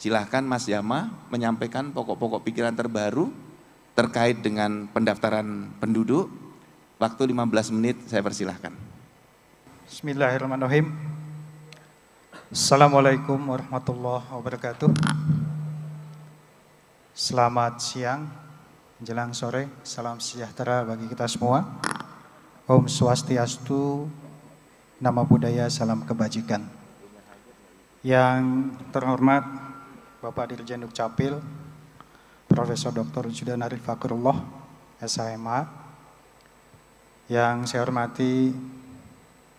Silahkan Mas Yama menyampaikan pokok-pokok pikiran terbaru terkait dengan pendaftaran penduduk. Waktu 15 menit saya persilahkan. Bismillahirrahmanirrahim. Assalamualaikum warahmatullahi wabarakatuh. Selamat siang, menjelang sore, salam sejahtera bagi kita semua. Om Swastiastu, Nama Budaya, salam kebajikan. Yang terhormat Bapak Dirjen Dukcapil, Profesor Dr. Judan Arif Fakrullah, SHMA. Yang saya hormati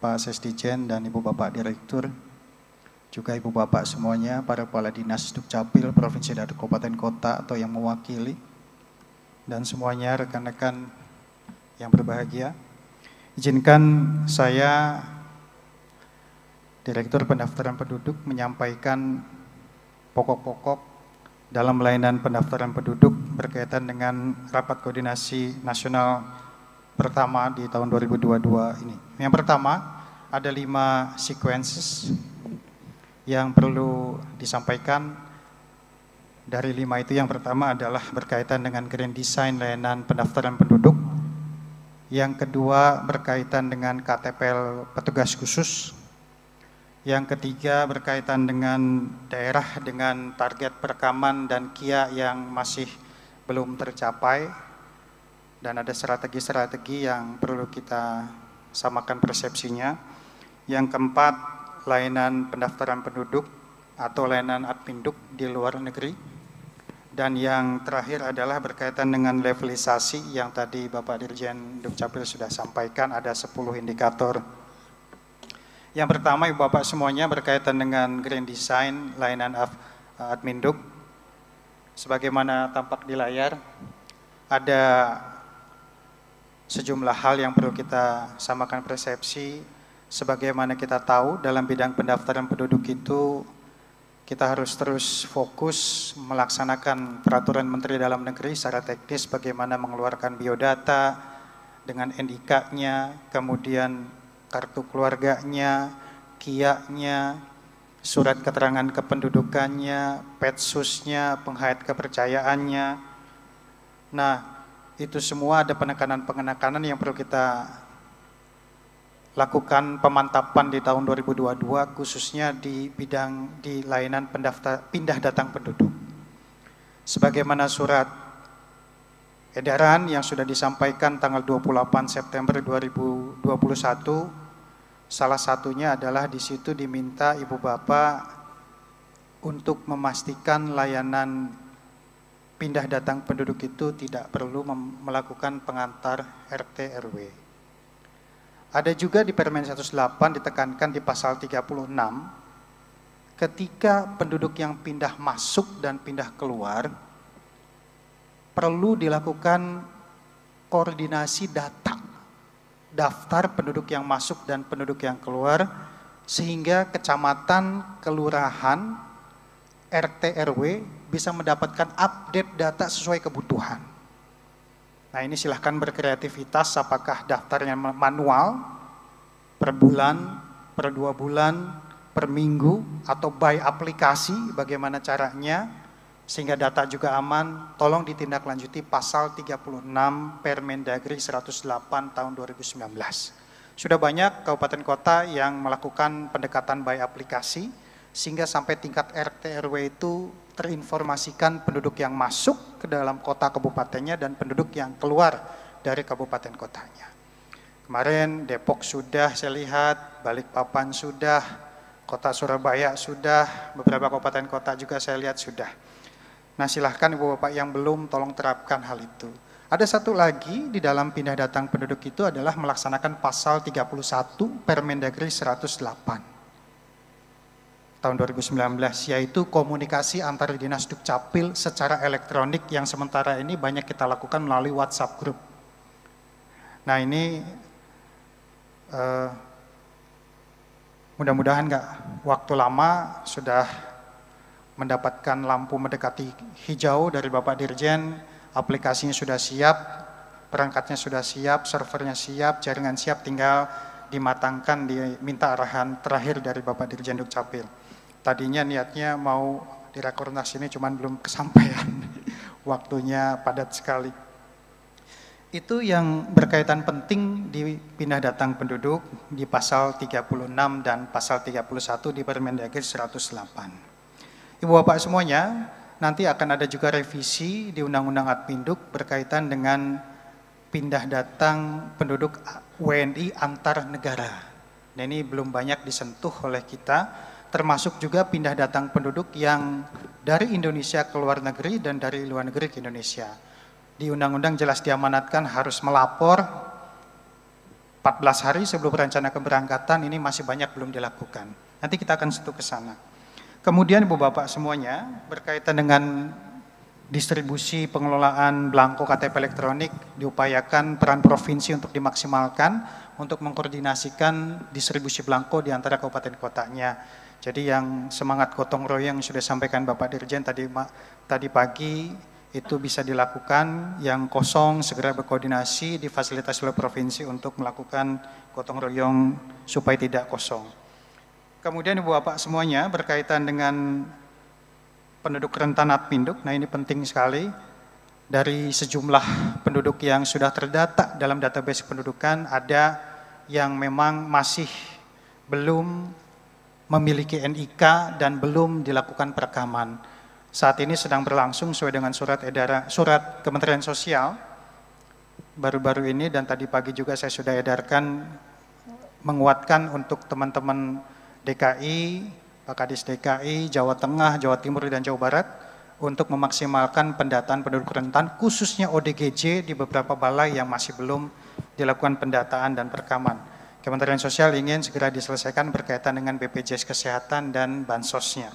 Pak Sesdijen dan Ibu Bapak Direktur, juga Ibu Bapak semuanya, para kepala dinas Dukcapil, Provinsi dan Kabupaten Kota atau yang mewakili, dan semuanya rekan-rekan yang berbahagia. Izinkan saya, Direktur Pendaftaran Penduduk, menyampaikan pokok-pokok dalam layanan pendaftaran penduduk berkaitan dengan rapat koordinasi nasional pertama di tahun 2022 ini. Yang pertama, ada 5 sequences yang perlu disampaikan. Dari 5 itu yang pertama adalah berkaitan dengan grand design layanan pendaftaran penduduk. Yang kedua berkaitan dengan KTPL petugas khusus. Yang ketiga berkaitan dengan daerah dengan target perekaman dan KIA yang masih belum tercapai, dan ada strategi-strategi yang perlu kita samakan persepsinya. Yang keempat, layanan pendaftaran penduduk atau layanan adpinduk di luar negeri. Dan yang terakhir adalah berkaitan dengan levelisasi yang tadi Bapak Dirjen Dukcapil sudah sampaikan, ada 10 indikator. Yang pertama, Ibu Bapak semuanya, berkaitan dengan grand design layanan adminduk. Sebagaimana tampak di layar, ada sejumlah hal yang perlu kita samakan persepsi. Sebagaimana kita tahu, dalam bidang pendaftaran penduduk itu kita harus terus fokus melaksanakan peraturan Menteri Dalam Negeri secara teknis, bagaimana mengeluarkan biodata dengan NIK-nya, kemudian kartu keluarganya, KIA-nya, surat keterangan kependudukannya, petsusnya, penghayat kepercayaannya. Nah, itu semua ada penekanan-penekanan yang perlu kita lakukan pemantapan di tahun 2022, khususnya di bidang di layanan pindah datang penduduk. Sebagaimana surat edaran yang sudah disampaikan tanggal 28 September 2021, salah satunya adalah di situ diminta Ibu Bapak untuk memastikan layanan pindah datang penduduk itu tidak perlu melakukan pengantar RT RW. Ada juga di Permen 108 ditekankan di pasal 36, ketika penduduk yang pindah masuk dan pindah keluar, perlu dilakukan koordinasi data, daftar penduduk yang masuk dan penduduk yang keluar, sehingga kecamatan, kelurahan, RT RW bisa mendapatkan update data sesuai kebutuhan. Nah, ini silahkan berkreativitas, apakah daftarnya manual, per bulan, per 2 bulan, per minggu, atau by aplikasi, bagaimana caranya, sehingga data juga aman. Tolong ditindaklanjuti pasal 36 Permendagri 108 tahun 2019. Sudah banyak kabupaten kota yang melakukan pendekatan by aplikasi, sehingga sampai tingkat RT RW itu terinformasikan penduduk yang masuk ke dalam kota kabupatennya dan penduduk yang keluar dari kabupaten kotanya. Kemarin Depok sudah saya lihat, Balikpapan sudah, Kota Surabaya sudah, beberapa kabupaten kota juga saya lihat sudah. Nah, silahkan Ibu Bapak yang belum, tolong terapkan hal itu. Ada satu lagi di dalam pindah datang penduduk itu adalah melaksanakan pasal 31 Permendagri 108 tahun 2019, yaitu komunikasi antar dinas Dukcapil secara elektronik yang sementara ini banyak kita lakukan melalui WhatsApp group. Nah, ini mudah-mudahan nggak waktu lama sudah mendapatkan lampu mendekati hijau dari Bapak Dirjen, aplikasinya sudah siap, perangkatnya sudah siap, servernya siap, jaringan siap, tinggal dimatangkan, diminta arahan terakhir dari Bapak Dirjen Dukcapil. Tadinya niatnya mau di Rakornas ini cuman belum kesampaian. Waktunya padat sekali. Itu yang berkaitan penting di pindah datang penduduk di pasal 36 dan pasal 31 di Permendagri 108. Ibu Bapak semuanya, nanti akan ada juga revisi di Undang-Undang Adpinduk berkaitan dengan pindah datang penduduk WNI antar negara. Nah, ini belum banyak disentuh oleh kita, termasuk juga pindah datang penduduk yang dari Indonesia ke luar negeri dan dari luar negeri ke Indonesia. Di undang-undang jelas diamanatkan harus melapor 14 hari sebelum rencana keberangkatan, ini masih banyak belum dilakukan. Nanti kita akan sentuh ke sana. Kemudian Ibu Bapak semuanya, berkaitan dengan distribusi pengelolaan belangko KTP elektronik, diupayakan peran provinsi untuk dimaksimalkan untuk mengkoordinasikan distribusi belangko di antara kabupaten kotanya. Jadi yang semangat gotong royong yang sudah sampaikan Bapak Dirjen tadi pagi itu bisa dilakukan, yang kosong segera berkoordinasi difasilitasi oleh provinsi untuk melakukan gotong royong supaya tidak kosong. Kemudian Ibu Bapak semuanya berkaitan dengan penduduk rentan Adpinduk, nah ini penting sekali. Dari sejumlah penduduk yang sudah terdata dalam database pendudukan, ada yang memang masih belum memiliki NIK dan belum dilakukan perekaman. Saat ini sedang berlangsung sesuai dengan surat Kementerian Sosial baru-baru ini, dan tadi pagi juga saya sudah edarkan menguatkan untuk teman-teman DKI, Pak Kadis DKI, Jawa Tengah, Jawa Timur, dan Jawa Barat untuk memaksimalkan pendataan penduduk rentan, khususnya ODGJ di beberapa balai yang masih belum dilakukan pendataan dan perekaman. Kementerian Sosial ingin segera diselesaikan berkaitan dengan BPJS Kesehatan dan Bansosnya.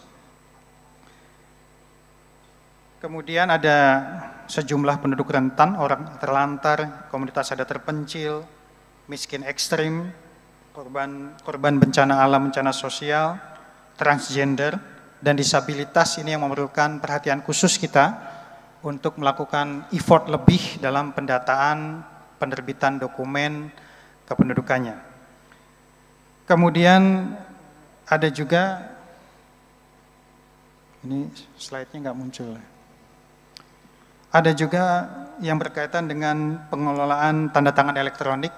Kemudian ada sejumlah penduduk rentan, orang terlantar, komunitas adat terpencil, miskin ekstrim, korban bencana alam, bencana sosial, transgender, dan disabilitas. Ini yang memerlukan perhatian khusus kita untuk melakukan effort lebih dalam pendataan, penerbitan dokumen kependudukannya. Kemudian ada juga, ini slide-nya nggak muncul. Ada juga yang berkaitan dengan pengelolaan tanda tangan elektronik.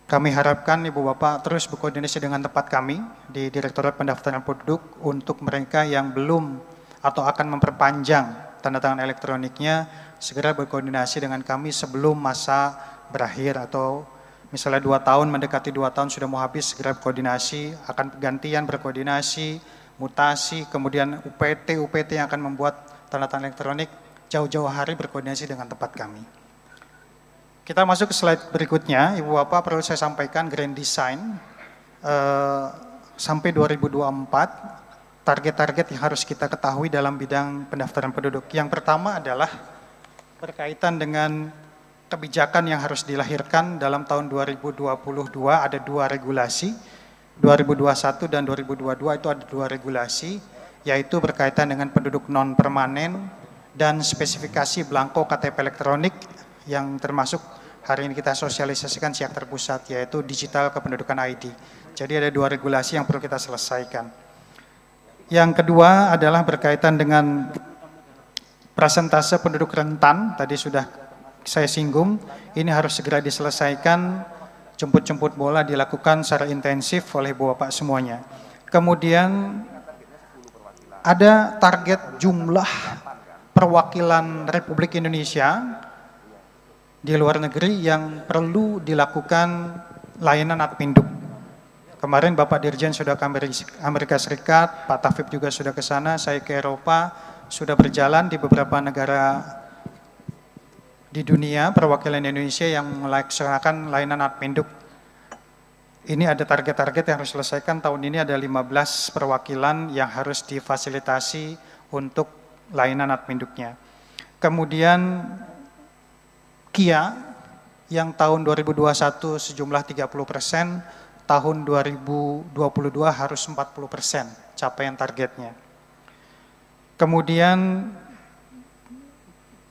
Kami harapkan Ibu Bapak terus berkoordinasi dengan tempat kami di Direktorat Pendaftaran Penduduk untuk mereka yang belum atau akan memperpanjang tanda tangan elektroniknya, segera berkoordinasi dengan kami sebelum masa berakhir, atau misalnya 2 tahun, mendekati 2 tahun sudah mau habis, segera berkoordinasi, akan gantian berkoordinasi, mutasi, kemudian UPT yang akan membuat tanda tangan elektronik, jauh-jauh hari berkoordinasi dengan tempat kami. Kita masuk ke slide berikutnya. Ibu Bapak, perlu saya sampaikan grand design sampai 2024, target-target yang harus kita ketahui dalam bidang pendaftaran penduduk. Yang pertama adalah berkaitan dengan kebijakan yang harus dilahirkan dalam tahun 2022, ada 2 regulasi, 2021 dan 2022 itu ada 2 regulasi, yaitu berkaitan dengan penduduk non-permanen dan spesifikasi belangko KTP elektronik yang termasuk hari ini kita sosialisasikan siak terpusat, yaitu digital kependudukan ID. Jadi ada 2 regulasi yang perlu kita selesaikan. Yang kedua adalah berkaitan dengan persentase penduduk rentan, tadi sudah saya singgung, ini harus segera diselesaikan, jemput-jemput bola dilakukan secara intensif oleh Ibu Bapak semuanya. Kemudian ada target jumlah perwakilan Republik Indonesia di luar negeri yang perlu dilakukan layanan Adpinduk. Kemarin Bapak Dirjen sudah ke Amerika Serikat, Pak Tafib juga sudah ke sana, saya ke Eropa, sudah berjalan di beberapa negara di dunia perwakilan Indonesia yang melaksanakan layanan Adpinduk. Ini ada target-target yang harus diselesaikan. Tahun ini ada 15 perwakilan yang harus difasilitasi untuk layanan Adpinduknya. Kemudian KIA yang tahun 2021 sejumlah 30%, tahun 2022 harus 40% capaian targetnya. Kemudian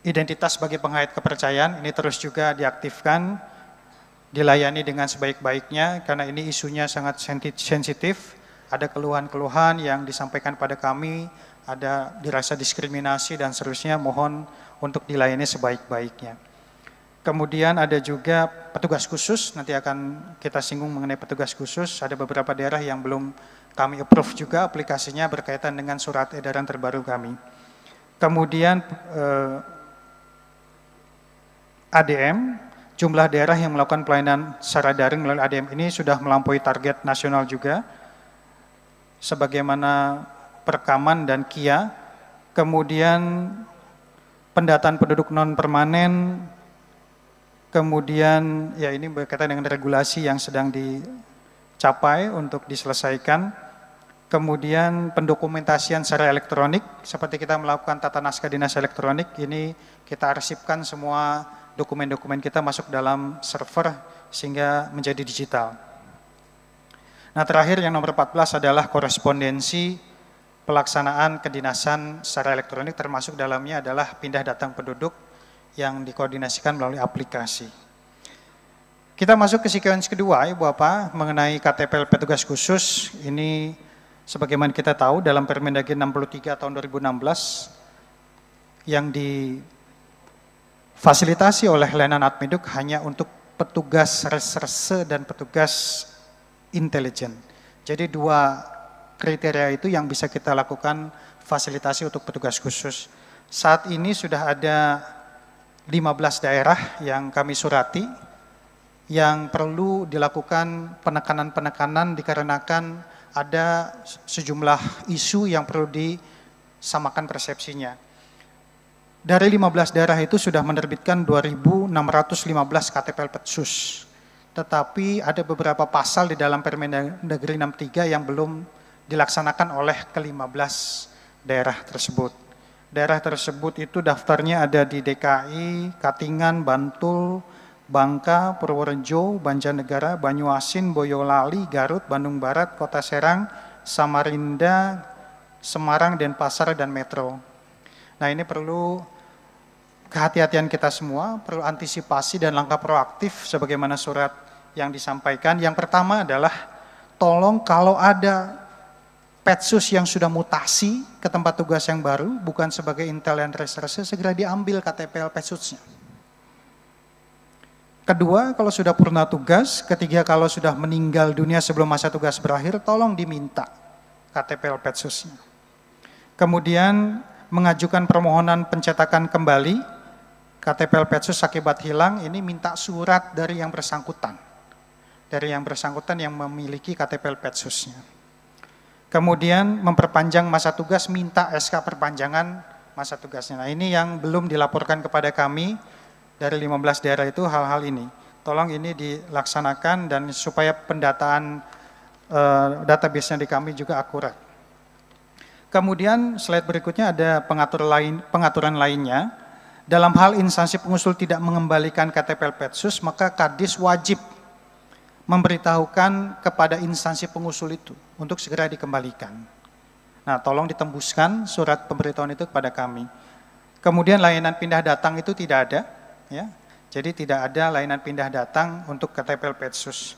identitas sebagai pengait kepercayaan ini terus juga diaktifkan, dilayani dengan sebaik-baiknya karena ini isunya sangat sensitif. ada keluhan-keluhan yang disampaikan pada kami, ada dirasa diskriminasi dan seterusnya, mohon untuk dilayani sebaik-baiknya. Kemudian ada juga petugas khusus, nanti akan kita singgung mengenai petugas khusus. Ada beberapa daerah yang belum kami approve juga aplikasinya berkaitan dengan surat edaran terbaru kami. Kemudian ADM, jumlah daerah yang melakukan pelayanan secara daring melalui ADM ini sudah melampaui target nasional juga, sebagaimana perekaman dan KIA. Kemudian pendataan penduduk non permanen. Kemudian ya ini berkaitan dengan regulasi yang sedang dicapai untuk diselesaikan. Kemudian pendokumentasian secara elektronik, seperti kita melakukan tata naskah dinas elektronik, ini kita arsipkan semua dokumen-dokumen kita masuk dalam server sehingga menjadi digital. Nah terakhir yang nomor 14 adalah korespondensi pelaksanaan kedinasan secara elektronik, termasuk dalamnya adalah pindah datang penduduk yang dikoordinasikan melalui aplikasi. Kita masuk ke sequence kedua, Ibu Bapak, mengenai KTP petugas khusus. Ini sebagaimana kita tahu dalam Permendagri 63 tahun 2016 yang difasilitasi oleh layanan Adminduk hanya untuk petugas reserse dan petugas intelijen. Jadi dua kriteria itu yang bisa kita lakukan fasilitasi untuk petugas khusus. Saat ini sudah ada 15 daerah yang kami surati, yang perlu dilakukan penekanan-penekanan dikarenakan ada sejumlah isu yang perlu disamakan persepsinya. Dari 15 daerah itu sudah menerbitkan 2.615 KTP Petsus, tetapi ada beberapa pasal di dalam Permendagri 63 yang belum dilaksanakan oleh ke-15 daerah tersebut. Daerah tersebut itu daftarnya ada di DKI, Katingan, Bantul, Bangka, Purworejo, Banjarnegara, Banyuasin, Boyolali, Garut, Bandung Barat, Kota Serang, Samarinda, Semarang, Denpasar, dan Metro. Nah ini perlu kehati-hatian kita semua, perlu antisipasi dan langkah proaktif sebagaimana surat yang disampaikan. Yang pertama adalah tolong kalau ada Petsus yang sudah mutasi ke tempat tugas yang baru, bukan sebagai intel dan reserse, segera diambil KTP Petsusnya. Kedua, kalau sudah purna tugas. Ketiga, kalau sudah meninggal dunia sebelum masa tugas berakhir, tolong diminta KTP Petsusnya. Kemudian mengajukan permohonan pencetakan kembali KTP Petsus akibat hilang, ini minta surat dari yang bersangkutan. Dari yang bersangkutan yang memiliki KTP Petsusnya. Kemudian memperpanjang masa tugas, minta SK perpanjangan masa tugasnya. Nah ini yang belum dilaporkan kepada kami dari 15 daerah itu hal-hal ini. Tolong ini dilaksanakan dan supaya pendataan database-nya di kami juga akurat. Kemudian slide berikutnya ada pengaturan lainnya. Dalam hal instansi pengusul tidak mengembalikan KTP Petsus, maka Kadis wajib memberitahukan kepada instansi pengusul itu untuk segera dikembalikan. Nah, tolong ditembuskan surat pemberitahuan itu kepada kami. Kemudian layanan pindah datang itu tidak ada, ya. Jadi tidak ada layanan pindah datang untuk KTP Petsus.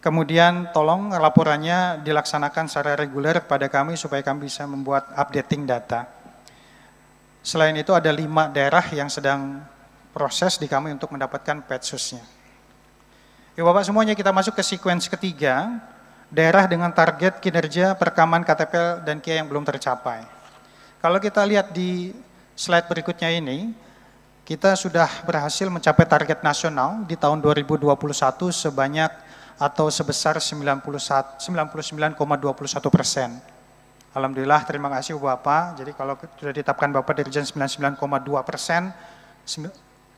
Kemudian tolong laporannya dilaksanakan secara reguler kepada kami supaya kami bisa membuat updating data. Selain itu ada 5 daerah yang sedang proses di kami untuk mendapatkan Petsusnya. Ya Bapak semuanya, kita masuk ke sequence ketiga, daerah dengan target kinerja perekaman KTP dan KIA yang belum tercapai. Kalau kita lihat di slide berikutnya ini, kita sudah berhasil mencapai target nasional di tahun 2021 sebanyak atau sebesar 99,21%. Alhamdulillah, terima kasih Bapak. Jadi kalau sudah ditetapkan Bapak Dirjen 99,2%,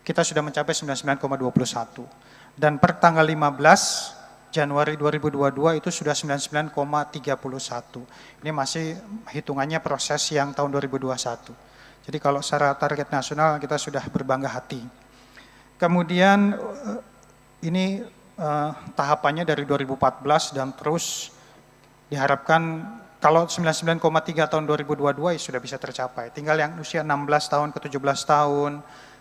kita sudah mencapai 99,21%. Dan per tanggal 15 Januari 2022 itu sudah 99,31. Ini masih hitungannya proses yang tahun 2021. Jadi kalau secara target nasional kita sudah berbangga hati. Kemudian ini tahapannya dari 2014 dan terus diharapkan kalau 99,3 tahun 2022 ya sudah bisa tercapai. Tinggal yang usia 16 tahun ke 17 tahun,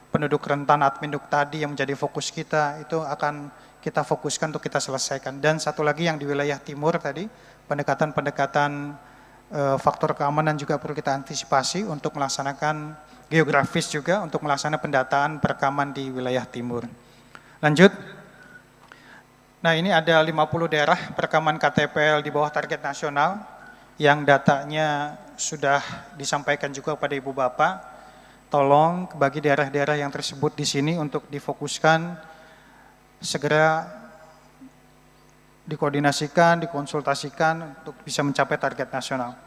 penduduk rentan Adminduk tadi yang menjadi fokus kita, itu akan kita fokuskan untuk kita selesaikan. Dan satu lagi yang di wilayah timur tadi, pendekatan-pendekatan faktor keamanan juga perlu kita antisipasi untuk melaksanakan geografis juga untuk melaksanakan pendataan perekaman di wilayah timur. Lanjut. Nah, ini ada 50 daerah perekaman KTPL di bawah target nasional yang datanya sudah disampaikan juga pada Ibu Bapak. Tolong bagi daerah-daerah yang tersebut di sini untuk difokuskan, segera dikoordinasikan, dikonsultasikan untuk bisa mencapai target nasional.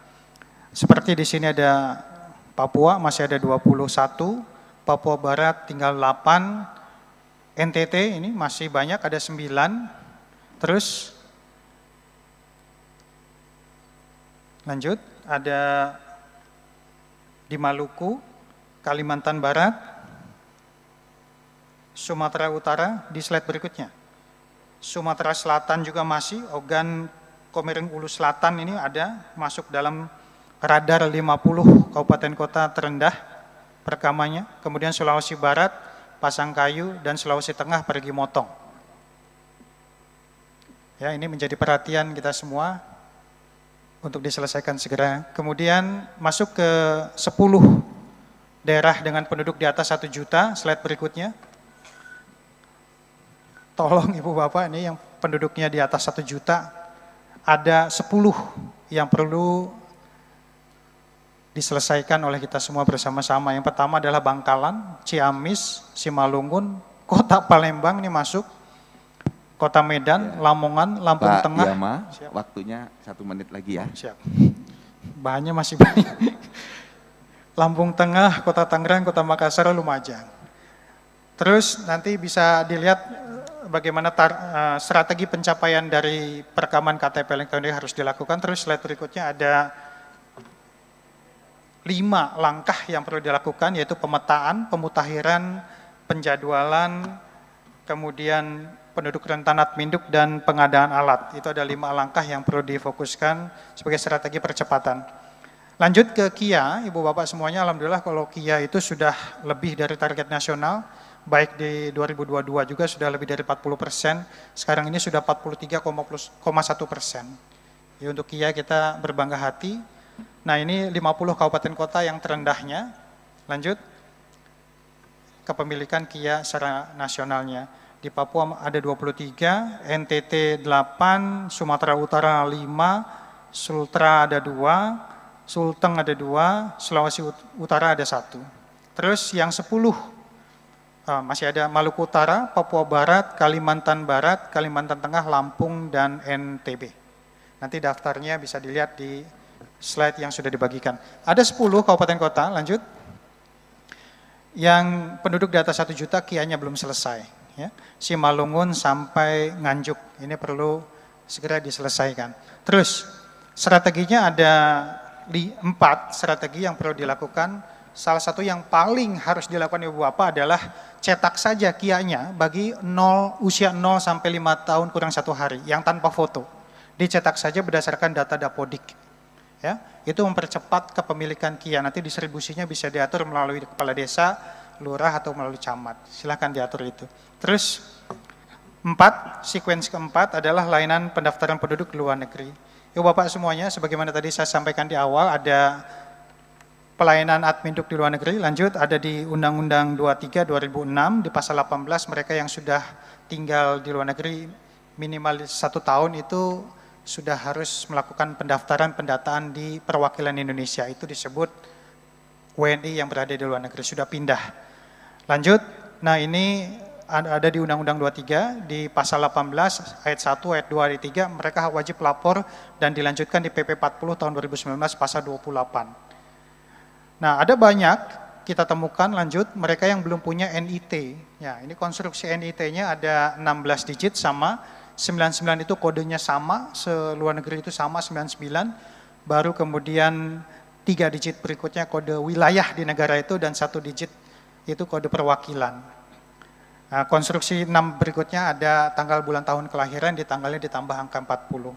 Seperti di sini ada Papua masih ada 21, Papua Barat tinggal 8, NTT ini masih banyak ada 9, terus lanjut ada di Maluku, Kalimantan Barat, Sumatera Utara di slide berikutnya. Sumatera Selatan juga masih, Ogan Komering Ulu Selatan ini ada masuk dalam radar 50 kabupaten kota terendah perekamannya. Kemudian Sulawesi Barat, Pasangkayu, dan Sulawesi Tengah Parigi Motong. Ya, ini menjadi perhatian kita semua untuk diselesaikan segera. Kemudian masuk ke 10 daerah dengan penduduk di atas 1 juta, slide berikutnya. Tolong Ibu Bapak ini yang penduduknya di atas 1 juta, ada 10 yang perlu diselesaikan oleh kita semua bersama-sama. Yang pertama adalah Bangkalan, Ciamis, Simalungun, Kota Palembang ini masuk, Kota Medan, Lamongan, Lampung Pak Tengah. Yama, waktunya 1 menit lagi ya. Siap. Bahannya masih banyak. Lampung Tengah, Kota Tangerang, Kota Makassar, Lumajang. Terus nanti bisa dilihat bagaimana strategi pencapaian dari perekaman KTP elektronik harus dilakukan. Terus slide berikutnya ada 5 langkah yang perlu dilakukan, yaitu pemetaan, pemutakhiran, penjadwalan, kemudian penduduk rentan adminduk, dan pengadaan alat. Itu ada 5 langkah yang perlu difokuskan sebagai strategi percepatan. Lanjut ke KIA, Ibu Bapak semuanya, alhamdulillah kalau KIA itu sudah lebih dari target nasional, baik di 2022 juga sudah lebih dari 40%, sekarang ini sudah 43,1%. Ya, untuk KIA kita berbangga hati. Nah, ini 50 kabupaten kota yang terendahnya. Lanjut, kepemilikan KIA secara nasionalnya. Di Papua ada 23, NTT 8, Sumatera Utara 5, Sultra ada 2, Sulteng ada 2, Sulawesi Utara ada 1. Terus yang 10, masih ada Maluku Utara, Papua Barat, Kalimantan Barat, Kalimantan Tengah, Lampung, dan NTB. Nanti daftarnya bisa dilihat di slide yang sudah dibagikan. Ada 10 kabupaten kota, lanjut, yang penduduk di atas 1 juta KIA-nya belum selesai. Ya. Simalungun sampai Nganjuk, ini perlu segera diselesaikan. Terus, strateginya ada 4 strategi yang perlu dilakukan. Salah satu yang paling harus dilakukan Ibu Bapak adalah cetak saja KIA-nya bagi usia 0 sampai 5 tahun kurang 1 hari, yang tanpa foto. Dicetak saja berdasarkan data Dapodik. Ya, itu mempercepat kepemilikan KIA. Nanti distribusinya bisa diatur melalui kepala desa, lurah, atau melalui camat. Silakan diatur itu. Terus 4, sequence keempat adalah layanan pendaftaran penduduk luar negeri. Ibu Bapak semuanya, sebagaimana tadi saya sampaikan di awal, ada pelayanan adminduk di luar negeri. Lanjut, ada di Undang-Undang 23 2006 di pasal 18, mereka yang sudah tinggal di luar negeri minimal 1 tahun itu sudah harus melakukan pendaftaran pendataan di perwakilan Indonesia. Itu disebut WNI yang berada di luar negeri, sudah pindah. Lanjut, nah ini ada di Undang-Undang 23 di pasal 18 ayat 1, ayat 2, ayat 3, mereka wajib lapor dan dilanjutkan di PP 40 tahun 2019 pasal 28. Nah, ada banyak kita temukan, lanjut, mereka yang belum punya NIT. Ya, ini konstruksi NIT-nya ada 16 digit sama, 99 itu kodenya sama, seluar negeri itu sama 99, baru kemudian 3 digit berikutnya kode wilayah di negara itu, dan 1 digit itu kode perwakilan. Nah, konstruksi 6 berikutnya ada tanggal bulan tahun kelahiran, di tanggalnya ditambah angka 40.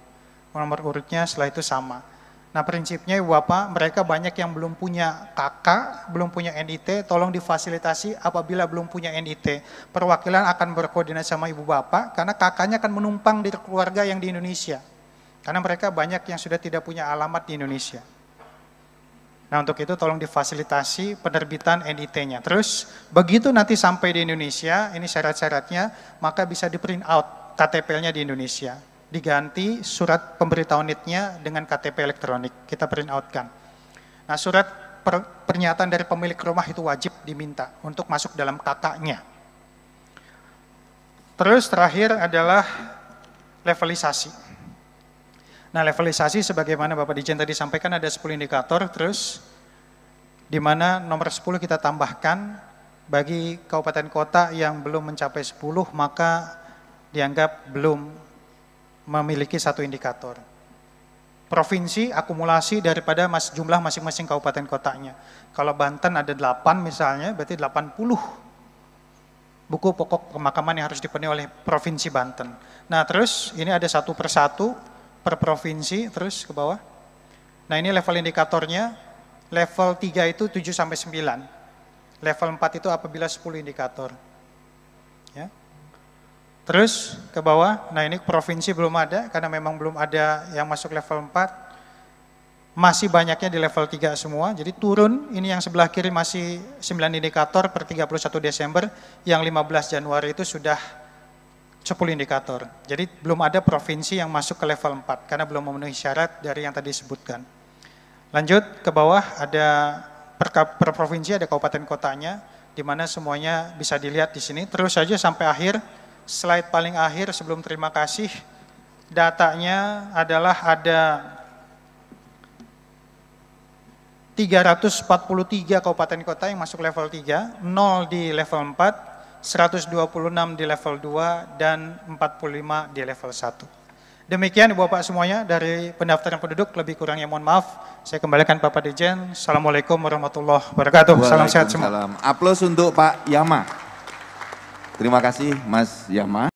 Nomor urutnya setelah itu sama. Nah, prinsipnya Ibu Bapak, mereka banyak yang belum punya KK, belum punya NIT, tolong difasilitasi apabila belum punya NIT. Perwakilan akan berkoordinasi sama Ibu Bapak, karena KK-nya akan menumpang di keluarga yang di Indonesia. Karena mereka banyak yang sudah tidak punya alamat di Indonesia. Nah untuk itu tolong difasilitasi penerbitan NIT-nya. Terus begitu nanti sampai di Indonesia, ini syarat-syaratnya, maka bisa di print out KTP-nya di Indonesia. Diganti surat pemberitahuan NIT-nya dengan KTP elektronik, kita print out-kan. Nah surat pernyataan dari pemilik rumah itu wajib diminta untuk masuk dalam KK-nya. Terus terakhir adalah levelisasi. Nah levelisasi sebagaimana Bapak Dirjen tadi sampaikan ada 10 indikator, terus di mana nomor 10 kita tambahkan bagi kabupaten kota yang belum mencapai 10 maka dianggap belum memiliki satu indikator. Provinsi akumulasi daripada jumlah masing-masing kabupaten kotanya. Kalau Banten ada 8 misalnya, berarti 80 buku pokok pemakaman yang harus dipenuhi oleh Provinsi Banten. Nah terus ini ada satu persatu per provinsi, terus ke bawah. Nah ini level indikatornya, level 3 itu 7-9, level 4 itu apabila 10 indikator. Ya. Terus ke bawah, nah ini provinsi belum ada, karena memang belum ada yang masuk level 4, masih banyaknya di level 3 semua, jadi turun, ini yang sebelah kiri masih 9 indikator per 31 Desember, yang 15 Januari itu sudah 10 indikator. Jadi belum ada provinsi yang masuk ke level 4 karena belum memenuhi syarat dari yang tadi disebutkan. Lanjut ke bawah ada per provinsi ada kabupaten kotanya di mana semuanya bisa dilihat di sini. Terus saja sampai akhir, slide paling akhir sebelum terima kasih. Datanya adalah ada 343 kabupaten kota yang masuk level 3, 0 di level 4, 126 di level 2, dan 45 di level 1. Demikian Ibu Bapak semuanya dari pendaftaran penduduk, lebih kurangnya mohon maaf. Saya kembalikan Bapak Dirjen. Assalamualaikum warahmatullahi wabarakatuh. Salam sehat semua. Aplaus untuk Pak Yama. Terima kasih Mas Yama.